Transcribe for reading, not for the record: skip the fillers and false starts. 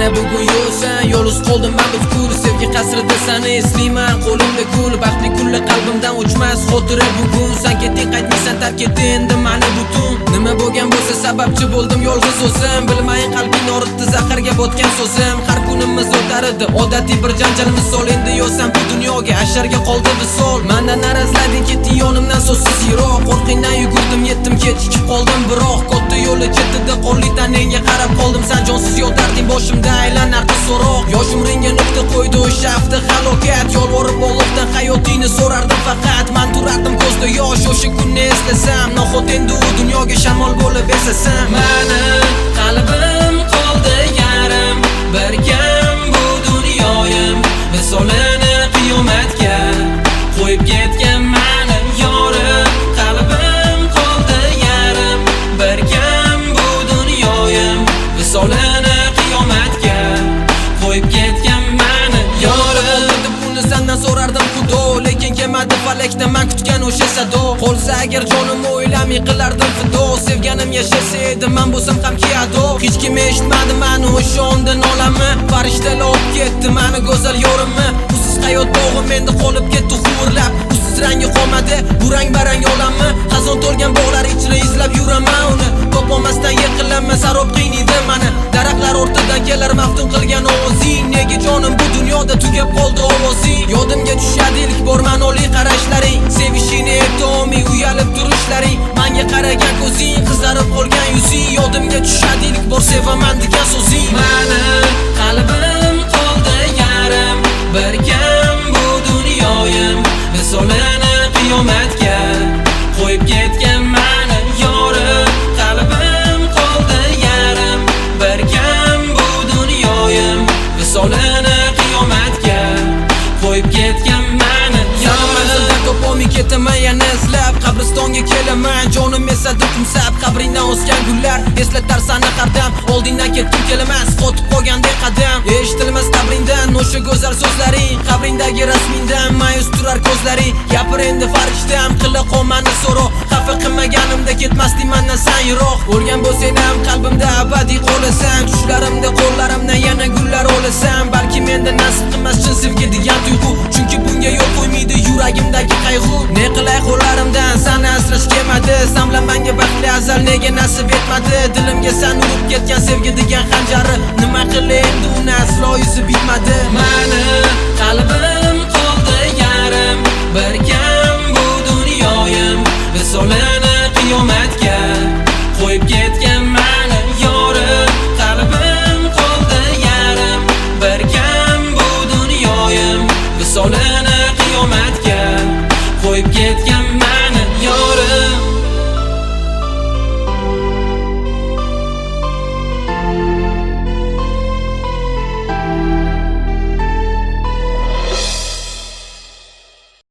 mana bugun yo'qsan, yolg'iz qoldim men butkul. Sevgi qasrida seni eslayman, qo'limda gul. Baxtli kunlar qalbimdan o'chmas xotira bugun. Sen ketding, qaytmaysan, tark etding endi meni butun. Nima bo'lgan bo'lsa sababchi bo'ldim yolg'iz o'zim. Bilmayin qalbing og'ritdi zaharga botgan so'zim. Har kunimiz o'tar edi odatiy bir janjal misol. Endi yo'qsan bu dunyoga, asharga qoldi visol. Mendan narazlading, ketding yonimdan so'zsiz yiroq. Qo'rqingdan yugurdim, yetdim, kechikib qoldim biroq. Katta yo'li chetida qolli tanangga qarab qoldim. Sen jonsiz yotarding, boshimda aylanardi so'roq. Yoshim ringga nuqta qo'ydi o'sha hafta halokat. Yolvorib Allohdan hayotingni so'rardim faqat. Men turardim ko'zda yosh, o'sha kunni eslasam. Nohot endi u dunyoga shamol bo'lib esasam. Meni qalbim qoldi yarim, bir kam bu dunyoyim. Visolini qiyomatga qo'yib ketgan meni yorim. Qalbim qoldi yarim, bir kam bu dunyoyim. Visolini qiyomatga qo'yib ketgan meni yorim. Buni sendan so'rardim xudo, lekin kelmadi falakda men kutgan o'sha sado. Qolsa agar jonimni o'ylamay qilardim fido. Sevganim yashasa edi, men bo'lsam hamki ado. Hech kim eshitmadi meni o'sha ondan olamni. Farishtalar olib ketdi meni go'zal yorimni. Usiz hayot bog'im endi qolib ketdi hurlab. Usiz rangi qolmadi bu rang barang olamni. Xazon to'lgan bog'lar ichra izlab yuraman uni. Topolmasdan yiqilaman, sarob qiynaydi meni. Daraxtlar o'rtadan kelar maftun qilgan ovozing. Nega jonim bu dunyoda tugab qoldi ovozing? Yodimga tushadi ilk bor manoli qarashlaring. Sevishingni aytolmay uyalib turishlaring. Menga qaragan ko'zing, qizarib qolgan yuzing. Yodimga tushadi ilk bor sevaman degan so'zing. Meni qalbim qoldi yarim, bir kam bu dunyoyim. Visolini qiyomatga qo'yib ketgan meni yorim. Qalbim qoldi yarim, bir kam bu dunyoyim. Visolini qiyomatga qo'yib ketgan meni yorim. Topolmay ketaman yana izlab, qabristonga kelaman. Jonim esa dukumsab, qabringdan o'sgan gullar eslatar seni har dam. Oldingdan ketdim kelamas, qotib qolgandek qadam. Eshitilmas qabringdan o'sha go'zal so'zlaring. Qabringdagi rasmingdan ma'yus turar ko'zlaring. Gapir endi farishtam, qila qolmani so'roq. Xafa qilmaganimda ketmasding mendan sen yiroq. O'lgan bo'lsang ham qalbimda abadiy qolasan. Tushlarimda qo'llarimdan yana gullar olasan. Balki menda nasib qilmas chin sevgi degan tuyg'u. Chunki bunga yo'l qo'ymaydi yuragimdagi qayg'u. Ne qilay qo'llarimdan seni asrash kelmadi. Samla menga baxtli azal nega nasib etmadi. Dilimga sen urib ketgan sevgi degan xanjari. Nima qilay endi uni aslo yuzi bitmadi. Meni qalbim qoldi yarim, bir kam bu dunyoyim. Visolini qiyomatga qo'yib ketgan meni yorim. Qalbim qoldi yarim, bir kam bu dunyoyim. Visolini